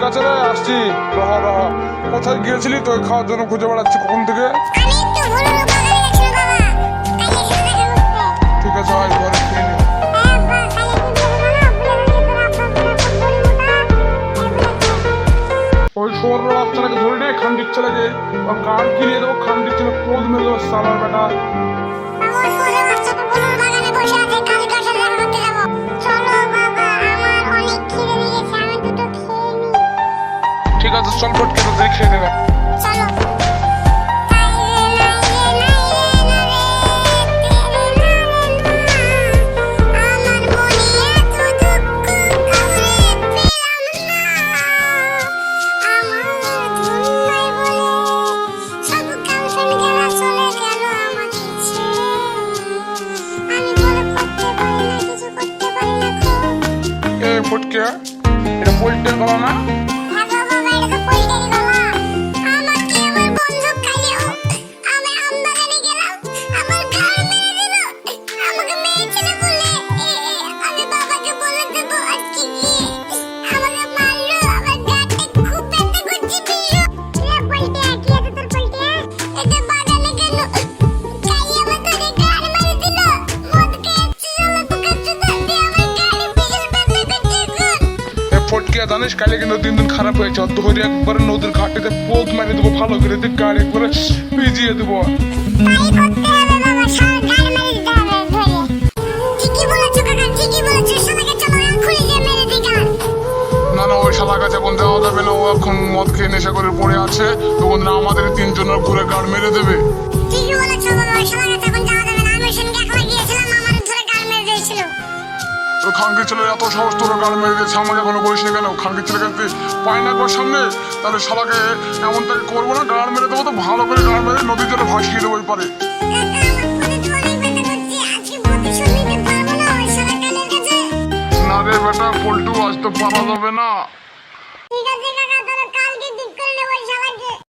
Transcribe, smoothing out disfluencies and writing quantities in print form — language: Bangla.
আছে রে, আসছি। রহ রহ, কোথায় গিয়েছিলি? তো খাওয়ার জন্য খুঁজে বেড়াচ্ছি কখন থেকে। ঠিক আছে, আয় ঘরে খেয়ে নি। ওই ছোট বাচ্চাটাকে ধরে নে, খান্ডির ছেলেকে গান কিনে দেবো, খান্ডির ছেলে পোজ মেরে দেবো সালার বেটা। ঠিক আছে, চল ফটকে তো খেয়ে নেবে। ফটকে, এটা পোল্টের গলা না? ফটকে জানিস কালে কিন্তু দিন খারাপ হয়েছে, ধরে একবারে নদীর ঘাটিতে পোদ মারি দেবো, ভালো করে গাড়ি একবারে ভিজিয়ে দেবো। না না, ওই শালা কাছে এখন দেওয়া যাবে না, ও এখন মদ খেয়ে নেশা করে পড়ে আছে, তখন না আমাদের তিনজনের ঘুরে গাড় মেরে দেবে। খানকির ছেলে এত সাহস, তোর গাড় মেরে দিয়েছে, আমাকে এখনো বলিস না কেন? খানকির ছেলে কাছে পায় না একবার সামনে, তাহলে শালাকে এমন তাকে করবো না, গাড় মেরে দেবো, তো ভালো করে গাড় মেরে নদীর জলে ভাসিয়ে দেবো। পারে না রে বেটা, পল্টু আজ তো পারা যাবে না।